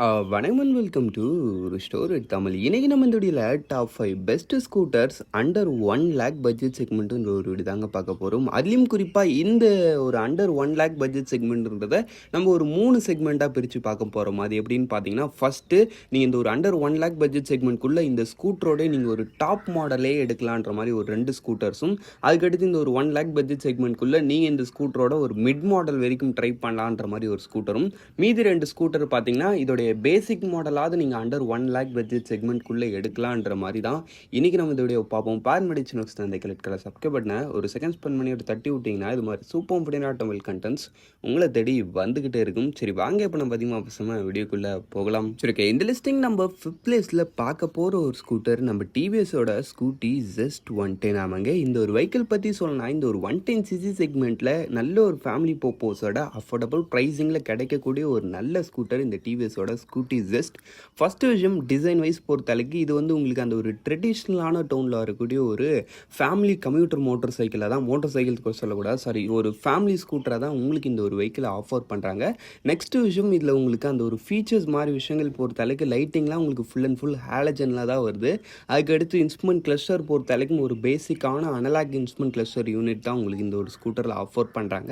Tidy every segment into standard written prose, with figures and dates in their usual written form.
வணக்கம் and welcome to store it Tamil. இன்றைக்கி நம்ம இந்த வீடியோவில் top 5 best scooters under 1 lakh budget செக்மெண்ட்டுன்ற ஒரு வீடியோ தாங்க பார்க்க போகிறோம். அதுலேயும் குறிப்பாக இந்த ஒரு அண்டர் 1 lakh பட்ஜெட் செக்மெண்ட்ன்றதை நம்ம ஒரு 3 செக்மெண்ட்டாக பிரித்து பார்க்க போகிறோம். அது எப்படின்னு பார்த்தீங்கன்னா, ஃபஸ்ட்டு நீங்கள் இந்த ஒரு அண்டர் 1 lakh பட்ஜெட் செக்மெண்ட்குள்ளே இந்த ஸ்கூட்டரோட நீங்கள் ஒரு டாப் மாடலே எடுக்கலான்ற மாதிரி ஒரு 2 ஸ்கூட்டர்ஸும், அதுக்கடுத்து இந்த ஒரு 1 lakh பட்ஜெட் செக்மெண்ட்குள்ளே நீங்கள் இந்த ஸ்கூட்டரோட ஒரு மிட் மாடல் வரைக்கும் ட்ரை பண்ணலான்ற மாதிரி ஒரு ஸ்கூட்டரும், மீதி 2 ஸ்கூட்டர் பார்த்தீங்கன்னா இதோடைய பேசிக் மாடலாவது நீங்கள் அண்டர் 1 lakh பட்ஜெட் செக்மெண்ட்குள்ளே எடுக்கலான்ற மாதிரி தான் இன்றைக்கி நம்ம இந்த வீடியோ பார்ப்போம். பாரம்பரிய நோக்ஸ் அந்த கலெக்ட் கலர் சப்ஸ்கிரைப் பண்ண ஒரு செகண்ட் ஸ்பெண்ட் பண்ணி ஒரு தட்டி விட்டிங்கன்னா இது மாதிரி சூப்பர் ஃபிடினா தமிழ் கண்டென்ட்ஸ் உங்களை தேடி வந்துக்கிட்டே இருக்கும். சரி வாங்க இப்போ நம்ம அதிகமாக பேசாமல் வீடியோக்குள்ளே போகலாம். சரி ஓகே, இந்த லிஸ்டிங் நம்ம 5th பிளேஸில் பார்க்க போகிற ஒரு ஸ்கூட்டர் நம்ம டிவிஎஸோட ஸ்கூட்டி ஜஸ்ட் 110 ஆமாங்க. இந்த ஒரு வெஹிக்கிள் பற்றி சொல்லணும்னா, இந்த ஒரு 110cc செக்மெண்ட்டில் நல்ல ஒரு ஃபேமிலி பர்பஸோட அஃபோர்டபுள் ப்ரைஸிங்கில் கிடைக்கக்கூடிய ஒரு நல்ல ஸ்கூட்டர் இந்த டிவிஎஸோட ஸ்கூட்டி ஜஸ்ட். ஃபஸ்ட்டு விஷயம், டிசைன் வைஸ் பொறுத்தளவுக்கு இது வந்து உங்களுக்கு அந்த ஒரு ட்ரெடிஷ்னலான டோனில் வரக்கூடிய ஒரு ஃபேமிலி கம்யூட்டர் மோட்டர் சைக்கிளாக தான், மோட்டர் சைக்கிள் சொல்லக்கூடாது சாரி, ஒரு ஃபேமிலி ஸ்கூட்டராக தான் உங்களுக்கு இந்த ஒரு வெஹிக்கிளை ஆஃபர் பண்ணுறாங்க. நெக்ஸ்ட்டு விஷயம், இதில் உங்களுக்கு அந்த ஒரு ஃபீச்சர்ஸ் மாதிரி விஷயங்கள் பொறுத்தளவுக்கு லைட்டிங்லாம் உங்களுக்கு ஃபுல் அண்ட் ஃபுல் ஹாலஜனில் தான் வருது. அதுக்கடுத்து இன்ஸ்ட்ருமெண்ட் கிளஸ்டர் பொறுத்தளவுக்கு ஒரு பேசிக்கான அனலாக் இன்ஸ்ட்ருமெண்ட் கிளஸ்டர் யூனிட் தான் உங்களுக்கு இந்த ஒரு ஸ்கூட்டரில் ஆஃபர் பண்ணுறாங்க.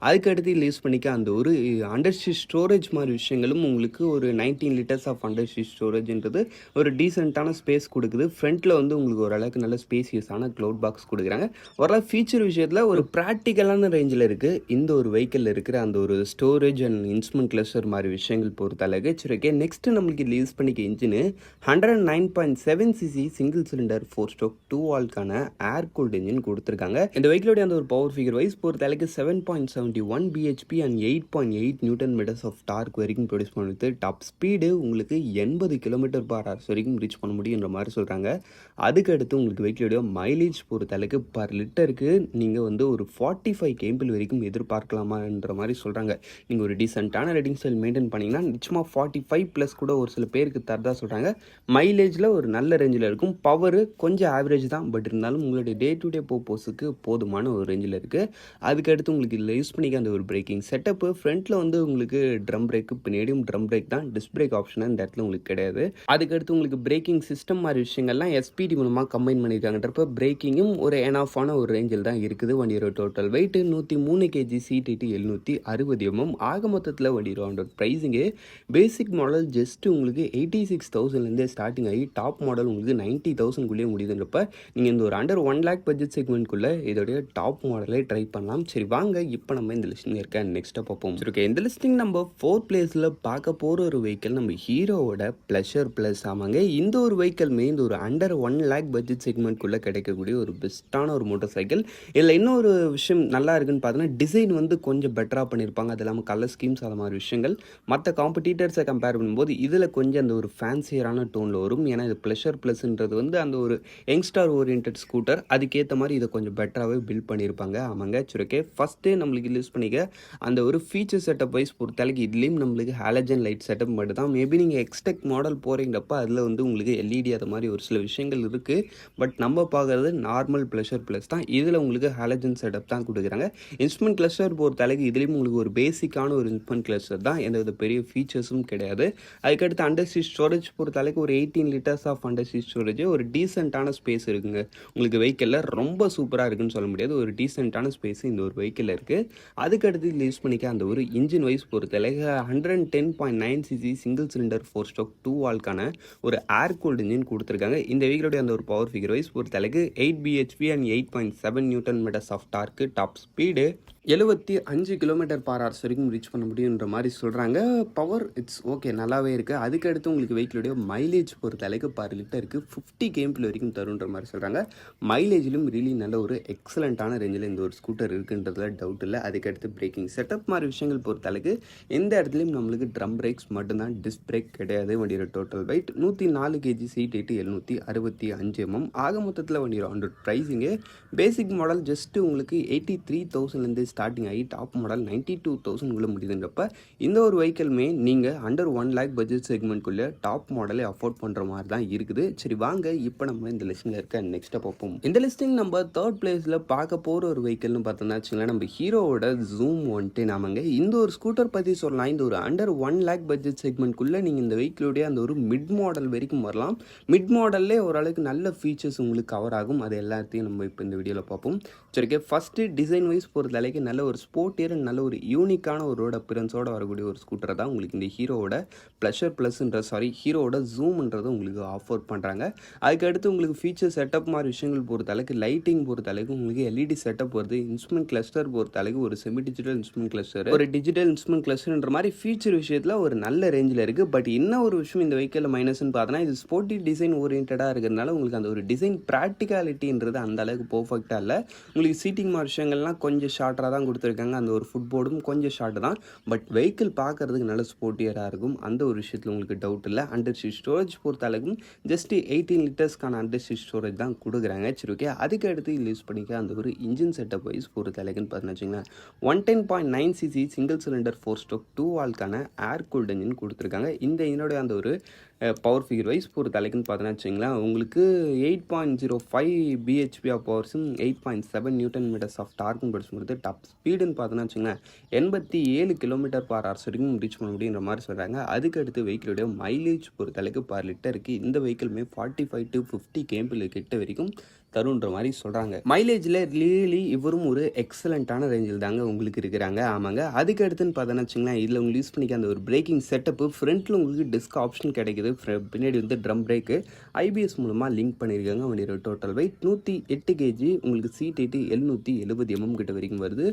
அதுக்கடுத்து யூஸ் பண்ணிக்க அந்த ஒரு அண்டர்ஸ்டீல் ஸ்டோரேஜ் மாதிரி விஷயங்களும் உங்களுக்கு ஒரு 19 லிட்டர்ஸ் ஆஃப் அண்டர்ஸ்டீல் ஸ்டோரேஜ்ன்றது ஒரு டீசெண்டான ஸ்பேஸ் கொடுக்குது. ஃப்ரண்ட்டில் வந்து உங்களுக்கு ஓரளவுக்கு நல்ல ஸ்பேசியஸான க்ளவுட் பாக்ஸ் கொடுக்குறாங்க. ஓரளவு ஃபீச்சர் விஷயத்தில் ஒரு ப்ராக்டிக்கலான ரேஞ்சில் இருக்குது இந்த ஒரு வெஹிக்கிளில் இருக்கிற அந்த ஒரு ஸ்டோரேஜ் அண்ட் இன்ஸ்ட்ருமெண்ட் கிளஸ்டர் மாதிரி விஷயங்கள் பொறுத்தளவுக்கு. சரி ஓகே, நெக்ஸ்ட்டு நம்மளுக்கு இதில் யூஸ் பண்ணிக்க engine 109.7cc single cylinder 4-stroke 2-valve ஏர் கூல்ட் இன்ஜின் கொடுத்துருக்காங்க. இந்த வெஹிக்கிளோடைய அந்த ஒரு பவர் ஃபிகர் வைஸ் பொறுத்தளவுக்கு 7.71 bhp and 8.8 newton metres of torque வரைக்கும் ப்ரொடியூஸ் பண்ணுறது. டாப் ஸ்பீடு உங்களுக்கு 80 km/h வரைக்கும் ரீச் பண்ண முடியுன்ற மாதிரி சொல்கிறாங்க. அதுக்கடுத்து உங்களுக்கு வெஹிக்கிளோடைய மைலேஜ் பொறுத்தளவுக்கு பர் லிட்டருக்கு நீங்கள் வந்து ஒரு 45 km வரைக்கும் எதிர்பார்க்கலாமான்ற மாதிரி சொல்கிறாங்க. நீங்கள் ஒரு டீசெண்டான ரைடிங் ஸ்டைல் மெயின்டைன் பண்ணிங்கன்னா நிச்சயமாக 45+ கூட ஒரு சில பேருக்கு தரதா சொல்கிறாங்க. மைலேஜில் ஒரு நல்ல ரேஞ்சில் இருக்கும். பவர் கொஞ்சம் ஆவரேஜ் தான், பட் இருந்தாலும் உங்களுடைய டே டு டே பர்பஸுக்கு போதுமான ஒரு ரேஞ்சில் இருக்குது. அதுக்கடுத்து உங்களுக்கு இதில் யூஸ் பண்ணிக்க அந்த ஒரு பிரேக்கிங் செட்டப்பு, ஃப்ரண்ட்டில் வந்து உங்களுக்கு ட்ரம் பிரேக்கு, பின்னாடியும் ட்ரம் பிரேக் தான், டிஸ்க் பிரேக் ஆப்ஷனாக இந்த இடத்துல உங்களுக்கு கிடையாது. அதுக்கடுத்து உங்களுக்கு பிரேக்கிங் சிஸ்டம் மாதிரி விஷயங்கள்லாம் எஸ்பிடி மூலமாக கம்பைன் பண்ணியிருக்காங்கன்றப்ப பிரேக்கிங்கும் ஒரு எனாஃபான ஒரு ரேஞ்சில் தான் இருக்குது. வண்டியோட டோட்டல் வெயிட் 103 kg, சீட்டு 760 mm. ஆக மொத்தத்தில் வண்டியோட ப்ரைஸிங்கு பேசிக் மாடல் ஜஸ்ட் உங்களுக்கு 86,000லேருந்தே ஸ்டார்டிங் ஆகி டாப் மாடல் உங்களுக்கு 90,000குள்ளேயே முடியுதுன்றப்ப நீங்கள் இந்த ஒரு அண்டர் 1 lakh பட்ஜெட் செக்மெண்ட்குள்ளே இதோடைய டாப் மாடலே ட்ரை பண்ணலாம். சரி வாங்க இப்போ நம்ம இந்த லிஸ்டிங் இருக்க நெக்ஸ்ட்டாக பார்ப்போம். சரி ஓகே, இந்த லிஸ்டிங் நம்ம 4th பிளேஸில் பார்க்க போகிற ஒரு வெஹிக்கிள் நம்ம ஹீரோவோட ப்ளஷர் ப்ளஸ் ஆமாங்க. இந்த ஒரு வெஹிக்கிள்மே இந்த ஒரு அண்டர் 1 lakh பட்ஜெட் செக்மெண்ட்குள்ளே கிடைக்கக்கூடிய ஒரு பெஸ்ட்டான ஒரு மோட்டர் சைக்கிள். இதில் இன்னொரு விஷயம் நல்லா இருக்குன்னு பார்த்தீங்கன்னா, டிசைன் வந்து கொஞ்சம் பெட்டராக பண்ணியிருப்பாங்க. அது இல்லாமல் கலர் ஸ்கீம்ஸ் அது மாதிரி விஷயங்கள் மற்ற காம்படிட்டர்ஸை கம்பேர் பண்ணும்போது இதில் கொஞ்சம் அந்த ஒரு ஃபேன்சியரான டோனில் வரும். ஏன்னா இது ப்ளஷர் ப்ளஸ்ன்றது வந்து அந்த ஒரு யங்ஸ்டார் ஓரியன்ட் ஸ்கூட்டர், அதுக்கேற்ற மாதிரி இதை கொஞ்சம் பெட்டராகவே பில்ட் பண்ணியிருப்பாங்க. ஆமாங்க. சரி ஓகே, ஃபஸ்ட்டு நம்மளுக்கு யூஸ் பண்ணிக்க அந்த ஒரு ஃபீச்சர் செட்டப் வைஸ் பொறுத்தளவுக்கு இதுலேயும் நம்மளுக்கு ஹாலஜன் லைட் செட்டப் மட்டும் தான். மேபி நீங்கள் எக்ஸ்டெக் மாடல் போகிறீங்கப்ப அதில் வந்து உங்களுக்கு எல்இடி அது மாதிரி ஒரு சில விஷயங்கள் இருக்குது. பட் நம்ம பார்க்குறது நார்மல் ப்ளஷர் ப்ளஸ் தான். இதில் உங்களுக்கு ஹாலஜன் செட்டப் தான் கொடுக்குறாங்க. இன்ஸ்ட்ருமெண்ட் கிளஸ்டர் பொறுத்தளவுக்கு இதுலேயும் உங்களுக்கு ஒரு பேசிக்கான ஒரு இன்ஸ்ட்ருமெண்ட் கிளஸ்டர் தான், எந்த வித பெரிய ஃபீச்சர்ஸும் கிடையாது. அதுக்கடுத்து அண்டர்ஸ்டீல் ஸ்டோரேஜ் பொறுத்தளவுக்கு ஒரு 18 லிட்டர்ஸ் ஆஃப் அண்டர்ஸ்டீல் ஸ்டோரேஜ், ஒரு டீசெண்டான ஸ்பேஸ் இருக்குங்க. உங்களுக்கு வெஹிக்கிளில் ரொம்ப சூப்பராக இருக்குன்னு சொல்ல முடியாது, ஒரு டீசெண்டான ஸ்பேஸ் இந்த ஒரு வெஹிக்கிளில் இருக்குது. அதுக்கடுத்து இதில் யூஸ் பண்ணிக்க அந்த ஒரு இன்ஜின் வைஸ் பொறுத்தளவுக்கு 110.9cc single cylinder 4-stroke 2-valve ஒரு ஏர் கூல்ட் இன்ஜின் கொடுத்துருக்காங்க. இந்த வெஹிக்கிளோடைய அந்த ஒரு பவர் ஃபிகர் வைஸ் பொறுத்தளவுக்கு 8 bhp and 8.7 newton metres of torque. Top speed 75 km/h வரைக்கும் ரீச் பண்ண முடியுன்ற மாதிரி சொல்கிறாங்க. பவர் இட்ஸ் ஓகே, நல்லாவே இருக்குது. அதுக்கடுத்து உங்களுக்கு வெஹிக்கிளுடைய மைலேஜ் பொறுத்தளவுக்கு பர் லிட்டருக்கு 50 km வரைக்கும் தருன்ற மாதிரி சொல்கிறாங்க. மைலேஜிலும் ரியலி நல்ல ஒரு எக்ஸலண்ட்டான ரேஞ்சில் இந்த ஒரு ஸ்கூட்டர் இருக்குன்றதுல டவுட் இல்லை. அதுக்கடுத்து பிரேக்கிங் செட்டப் மாதிரி விஷயங்கள் பொறுத்தளவுக்கு எந்த இடத்துலையும் நம்மளுக்கு ட்ரம் பிரேக்ஸ் மட்டும்தான், டிஸ்க் பிரேக் கிடையாது. வண்டியோட total weight 104 kg, seat 765 mm. ஆக மொத்தத்தில் வண்டியோட ப்ரைஸிங்கு பேசிக் மாடல் ஜஸ்ட்டு உங்களுக்கு 83,000லேருந்து ஸ்டார்டிங் ஆகி டாப் மாடல் 92,000 முடியுதுன்றப்ப இந்த ஒரு வெஹிக்கிளுமே நீங்கள் அண்டர் 1 லேக் பட்ஜெட் செக்மெண்ட்குள்ளே டாப் மாடலே அஃபோர்ட் பண்ணுற மாதிரி தான் இருக்குது. சரி வாங்க இப்போ நம்ம இந்த லிஸ்ட்டில் இருக்க நெக்ஸ்ட்டை பார்ப்போம். இந்த லிஸ்டிங் நம்ம தேர்ட் பிளேஸில் பார்க்க போகிற ஒரு வெஹிக்கிள்னு பார்த்தோம்னா வச்சுங்களேன், நம்ம ஹீரோவோட ஜூம் 110 ஆமாங்க. இந்த ஒரு ஸ்கூட்டர் பற்றி சொல்லலாம். இந்த ஒரு அண்டர் 1 லேக் பட்ஜெட் செக்மெண்ட்குள்ளே நீங்கள் இந்த வெஹிக்கிளுடைய அந்த ஒரு மிட் மாடல் வரைக்கும் வரலாம். மிட் மாடல்லே ஓரளவுக்கு நல்ல ஃபீச்சர்ஸ் உங்களுக்கு கவர் ஆகும். அது எல்லாத்தையும் நம்ம இப்போ இந்த வீடியோவில் பார்ப்போம். சரி ஓகே, ஃபஸ்ட்டு டிசைன் வைஸ் பொறுத்த அளவுக்கு நல்ல ஒரு ஸ்போர்ட்டியர் நல்ல ஒரு யூனிக்கான ஒரு ரோட் அப்பியரன்ஸோடு வரக்கூடிய ஒரு ஸ்கூட்டர் தான் உங்களுக்கு இந்த ஹீரோவோட ஹீரோவோட ஜூம்ன்றது உங்களுக்கு ஆஃபர் பண்ணுறாங்க. அதுக்கடுத்து உங்களுக்கு ஃபீச்சர் செட்டப் மாதிரி விஷயங்கள் பொறுத்த அளவுக்கு, லைட்டிங் பொறுத்த அளவுக்கு உங்களுக்கு எல்இடி செட்டப் வருது. இன்ஸ்ட்ருமெண்ட் கிளஸ்டர் பொறுத்த அளவுக்கு ஒரு செமி டிஜிட்டல் இன்ஸ்ட்ருமெண்ட் கிளஸ்டர், ஒரு டிஜிட்டல் இன்ஸ்ட்ருமெண்ட் கிளஸ்டர்ன்ற மாதிரி ஃபீச்சர் விஷயத்தில் ஒரு நல்ல ரேஞ்சில் இருக்குது. பட் என்ன ஒரு விஷயம் இந்த வெஹிக்கிளில் மைனஸ்ன்னு பார்த்தோன்னா, இது ஸ்போர்ட்டி டிசைன் ஓரியன்டாக இருக்கிறதுனால உங்களுக்கு அந்த ஒரு டிசைன் ப்ராக்டிகாலிட்டின்றது அந்த அளவுக்கு பர்ஃபெக்டாக இல்லை. உங்களுக்கு சீட்டிங் மாதிரி விஷயங்கள்லாம் கொஞ்சம் ஷார்ட்டாக தான் கொடுத்துருக்காங்க. அந்த ஒரு ஃபுட் போர்டும் கொஞ்சம் ஷார்ட் தான். பட் வெஹிக்கிள் பார்க்கறதுக்கு நல்ல ஸ்போர்ட்டியராக இருக்கும். அந்த ஒரு விஷயத்தில் உங்களுக்கு டவுட் இல்லை. அண்டர் சீட் ஸ்டோரேஜ் பொறுத்த அளவுக்கும் ஜஸ்ட் 18 லிட்டர்ஸ்க்கான அண்டர் சீட் ஸ்டோரேஜ் தான் கொடுக்குறாங்க. சரி ஓகே, அதுக்கு அடுத்து யூஸ் பண்ணிக்க அந்த ஒரு இன்ஜின் செட்டப் வைஸ் பொறுத்த அளவுக்குன்னு பார்த்தீங்கன்னா வச்சுங்களேன், 110.9 cc சிங்கிள் சிலிண்டர் 4 ஸ்ட்ரோக் 2 வால்க்கான ஏர் கூல்ட் இன்ஜின் கொடுத்துருக்காங்க. இந்த இதனுடைய அந்த ஒரு பவர் ஃபிகர் வைஸ் பொறுத்த அளவுக்குன்னு பார்த்தீங்கன்னா வச்சுங்களேன், உங்களுக்கு 8.05 பிஹெச்பி ஆஃப் பவர்ஸும் 8.7 நியூட்டன் மீட்டர்ஸ் ஆஃப் டார்க்கும் பொறுத்து டாப் ஸ்பீடுன்னு பார்த்தீங்கன்னா வச்சுங்களேன் 87 km/h வரைக்கும் ரீச் பண்ண முடியுன்ற மாதிரி சொல்கிறாங்க. அதுக்கு அடுத்து வெஹிக்கிளுடைய மைலேஜ் பொறுத்த அளவுக்கு பர் லிட்டருக்கு இந்த வெஹிக்கிளுமே 45 to 50 km கிட்ட வரைக்கும் தருன்ற மாதிரி சொல்கிறாங்க. மைலேஜில் ரியலி இவரும் ஒரு எக்ஸலண்ட்டான ரேஞ்சில் தாங்க உங்களுக்கு இருக்கிறாங்க. ஆமாங்க. அதுக்கு அடுத்துன்னு பார்த்தோன்னா வச்சுங்களேன், இதில் உங்களுக்கு யூஸ் பண்ணிக்க அந்த ஒரு பிரேக்கிங் செட்டப்பு, ஃப்ரண்ட்டில் உங்களுக்கு டிஸ்க் ஆப்ஷன் கிடைக்குது. பின்னாடி வந்து ட்ரம் பிரேக்கு ஐபிஎஸ் மூலமாக லிங்க் பண்ணியிருக்காங்க. வண்டியோட டோட்டல் வெயிட் 108 kg, உங்களுக்கு சீட் ஹைட்டு 770 mm கிட்ட வரைக்கும் வருது.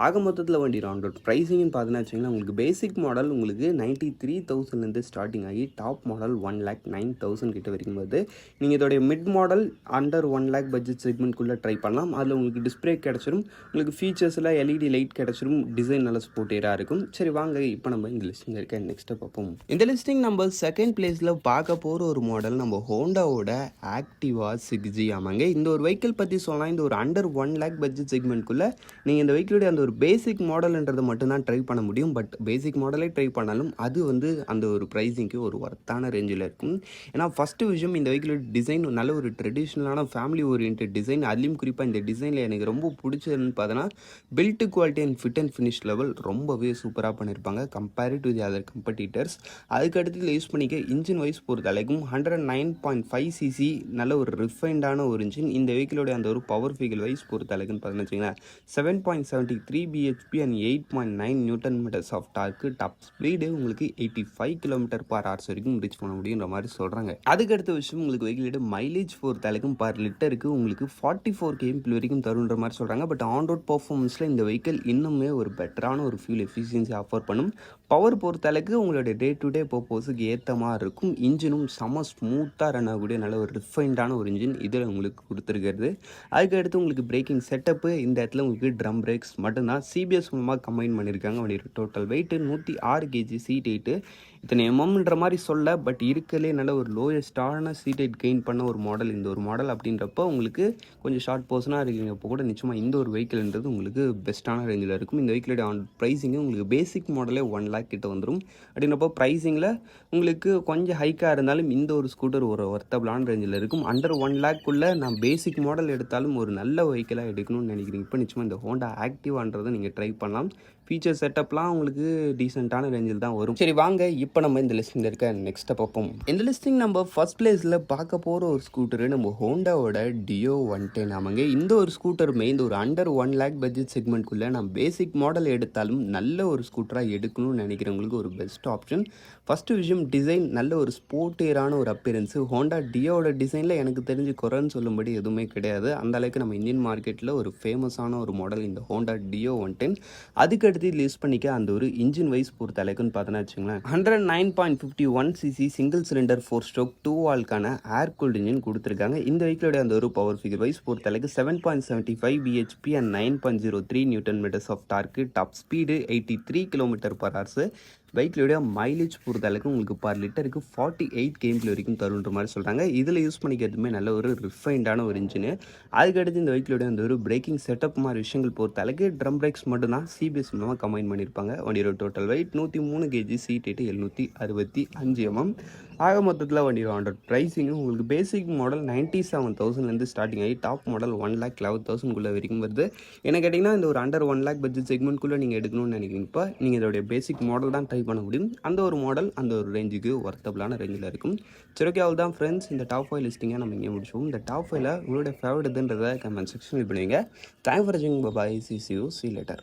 ஆக மொத்தத்தில் வண்டி ஆன்-ரோட் ப்ரைஸிங்னு பார்த்தோன்னா வச்சுங்களேன், உங்களுக்கு பேசிக் மாடல் உங்களுக்கு 93,000 ஸ்டார்டிங் ஆகி டாப் மாடல் 1,09,000 கிட்ட வரைக்கும் வருது. நீங்கள் இதோடைய mid model under 1 lakh budget செக்மெண்ட்குள்ளே ட்ரை பண்ணலாம். அதில் உங்களுக்கு டிஸ்பிளே கிடச்சிரும், உங்களுக்கு ஃபீச்சர்ஸில் எல்இடி லைட் கிடச்சிரும், டிசைன் நல்ல ஸ்போர்ட்டியராக இருக்கும். சரி வாங்க இப்போ நம்ம இந்த லிஸ்டிங் இருக்க நெக்ஸ்ட்டை பார்ப்போம். இந்த லிஸ்டிங் நம்ம செகண்ட் பிளேஸில் பார்க்க போகிற ஒரு மாடல் நம்ம ஹோண்டாவோட ஆக்டிவா 6G ஆமாங்க. இந்த ஒரு வெஹிக்கிள் பற்றி சொல்லலாம். இந்த ஒரு அண்டர் 1 லேக் பட்ஜெட் செக்மெண்ட்குள்ளே நீங்கள் இந்த வெஹிக்கிளுடைய அந்த ஒரு பேசிக் மாடல்ன்றதை மட்டும்தான் ட்ரை பண்ண முடியும். பட் பேசிக் மாடலே ட்ரை பண்ணாலும் அது வந்து அந்த ஒரு ப்ரைஸிங்க்கு ஒரு ஒர்த்தான ரேஞ்சில் இருக்கும். ஏன்னா ஃபஸ்ட்டு விஷயம், இந்த வெஹிக்கிளோட டிசைன் நல்ல ஒரு ட்ரெடிஷ்னலான ஃபேமிலி ஓரியன்ட் டிசைன். அதுலேயும் குறிப்பாக இந்த டிசைனில் எனக்கு ரொம்ப பிடிச்சதுன்னு பார்த்தோன்னா, build quality and fit and finish level ரொம்பவே சூப்பராக பண்ணியிருப்பாங்க compared to the other competitors. அதுக்கடுத்து இதில் யூஸ் பண்ணிக்க இன்ஜின் வைஸ் பொறுத்த அளவுக்கும் 109.5 cc நல்ல ஒரு ரிஃபைண்டான ஒரு இன்ஜின். இந்த வெஹிக்கிளோட அந்த ஒரு பவர் ஃபிகர் வைஸ் பொறுத்த அளவுக்குன்னு பார்த்தீங்கன்னா 7.73 BHP and 8.9 newton metres of torque. Top speed உங்களுக்கு 85 km/h வரைக்கும் ரீச் பண்ண முடியுன்ற மாதிரி சொல்கிறாங்க. அதுக்கடுத்த விஷயம், உங்களுக்கு வெஹிக்கிளோட மைலேஜ் பொறுத்த அளவுக்கும் பர் லிட்டருக்கு உங்களுக்கு 44 km வரைக்கும் தருன்ற மாதிரி சொல்கிறாங்க. பட் ஆன் ரோட் பர்ஃபார்மன்ஸில் இந்த வெஹிக்கிள் இன்னுமே ஒரு பெட்டரான ஒரு ஃபியூல் எஃபிஷியன்சி ஆஃபர் பண்ணும். பவர் பொறுத்த அளவுக்கு உங்களோட டே டு டே பர்பஸுக்கு ஏற்ற மாதிரி இருக்கும். இன்ஜினும் செம்ம ஸ்மூத்தாக ரன் ஆகக்கூடிய நல்ல ஒரு ரிஃபைண்டான ஒரு இன்ஜின் இதில் உங்களுக்கு கொடுத்துருக்கிறது. அதுக்கடுத்து உங்களுக்கு பிரேக்கிங் செட்டப்பு, இந்த இடத்துல உங்களுக்கு ட்ரம் பிரேக்ஸ் மட்டும்தான் சிபிஎஸ் மூலமாக கம்பைன் பண்ணியிருக்காங்க. வண்டியோட total weight 106 kg, seat height இத்தனை எம்எம்ன்ற மாதிரி சொல்ல, பட் இருக்கலே நல்ல ஒரு லோயஸ்டான சீட் ஹைட் கெயின் பண்ண ஒரு மாடல் இந்த ஒரு மாடல். அப்படின்றப்ப உங்களுக்கு கொஞ்சம் ஷார்ட் பர்சனாக இருக்கீங்கப்போ கூட நிச்சயமாக இந்த ஒரு வெஹிக்கிள்ன்றது உங்களுக்கு பெஸ்ட்டான ரேஞ்சில் இருக்கும். இந்த வெஹிக்கிளோட ப்ரைஸிங்கு உங்களுக்கு பேசிக் மாடலே 1 lakh கிட்ட வந்துடும். அப்படின்றப்போ ப்ரைஸிங்கில் உங்களுக்கு கொஞ்சம் ஹைக்காக இருந்தாலும் இந்த ஒரு ஸ்கூட்டர் ஒரு ஒர்த்தபிளான ரேஞ்சில் இருக்கும். அண்டர் 1 lakக்குள்ளே நான் பேசிக் மாடல் எடுத்தாலும் ஒரு நல்ல வெஹிக்கிளாக எடுக்கணும்னு நினைக்கிறீங்க இப்போ நிச்சயமாக இந்த ஹோண்டா ஆக்டிவான்றதை நீங்கள் ட்ரை பண்ணலாம். ஃபீச்சர் செட்டப்லாம் உங்களுக்கு டீசெண்டான ரேஞ்சில் தான் வரும். சரி வாங்க இப்போ நம்ம இந்த லிஸ்டிங்கில் இருக்க நெக்ஸ்ட்டை பார்ப்போம். இந்த லிஸ்டிங் நம்ம ஃபர்ஸ்ட் பிளேஸில் பார்க்க போகிற ஒரு ஸ்கூட்டரு நம்ம ஹோண்டாவோட டியோ 110 ஆமாங்க. இந்த ஒரு ஸ்கூட்டருமே இந்த ஒரு அண்டர் 1 lakh பட்ஜெட் செக்மெண்ட்குள்ளே நான் பேசிக் மாடல் எடுத்தாலும் நல்ல ஒரு ஸ்கூட்டராக எடுக்கணும்னு நினைக்கிறவங்களுக்கு ஒரு பெஸ்ட் ஆப்ஷன். ஃபஸ்ட்டு விஷயம், டிசைன் நல்ல ஒரு ஸ்போர்ட்டியரான ஒரு அப்பியரன்ஸு. ஹோண்டா டியோவோட டிசைனில் எனக்கு தெரிஞ்சு குறைன்னு சொல்லும்படி எதுவுமே கிடையாது. அந்த அளவுக்கு நம்ம இந்தியன் மார்க்கெட்டில் ஒரு ஃபேமஸான ஒரு மாடல் இந்த ஹோண்டா டியோ 110. அதுக்கடுத்து இதில் யூஸ் பண்ணிக்க அந்த ஒரு இன்ஜின் வைஸ் பொறுத்த அளவுக்குன்னு பார்த்தோன்னா வச்சுங்களேன் 109.51 cc சிங்கிள் சிலிண்டர் 4 ஸ்ட்ரோக் 2 வால்க்கான ஏர் கூல்ட் இன்ஜின் கொடுத்துருக்காங்க. இந்த வெஹிக்கிளோட அந்த ஒரு பவர் ஃபிகர் வைஸ் பொறுத்த அளவுக்கு 7.75 BHP and 9.03 newton metres of torque. Top speed 83 km/h. பைக்லோடைய மைலேஜ் பொறுத்த அளவுக்கு உங்களுக்கு பர் லிட்டருக்கு 48 கேஎம்பி வரைக்கும் தருன்ற மாதிரி சொல்கிறாங்க. இதில் யூஸ் பண்ணிக்கிறதுமே நல்ல ஒரு ரிஃபைண்டான ஒரு இன்ஜினு. அதுக்கடுத்து இந்த பைக்லோடைய அந்த ஒரு பிரேக்கிங் செட்டப் மாதிரி விஷயங்கள் பொறுத்த அளவுக்கு ட்ரம் பிரேக்ஸ் மட்டும்தான் சிபிஎஸ் மூலமாக கம்பைன் பண்ணியிருப்பாங்க. வண்டியோட total weight 103 kg, seat height 765 mm. ஆக மொத்தத்தில் வண்டியோட ப்ரைஸிங்கு உங்களுக்கு பேசிக் மாடல் 97,000 ஸ்டார்டிங் ஆகி டாப் மாடல் 1,11,000 வரைக்கும் வருது. என்ன கேட்டிங்கன்னா இந்த ஒரு அண்டர் 1 லேக் பட்ஜெட் செக்மெண்ட்குள்ளே நீங்கள் எடுக்கணும்னு நினைக்கிறீங்கப்பா, நீங்கள் இதோடைய பேசிக் மாடல் தான் ட்ரை பண்ண முடியும். அந்த ஒரு மாடல் அந்த ஒரு ரேஞ்சுக்கு ஒர்த்தபிளான ரேஞ்சில் இருக்கும். சரி, ஓகே, அவள் தான் ஃப்ரெண்ட்ஸ். இந்த டாப் 5 லிஸ்டிங்கை நம்ம இங்கே முடிச்சோம். இந்த டாப் 5ல உங்களோட ஃபேவரட் எதுன்றதை கமெண்ட் செக்ஷனில் பண்ணுவீங்க. தேங்க் ஃபார் வாட்சிங். பாய், see you later.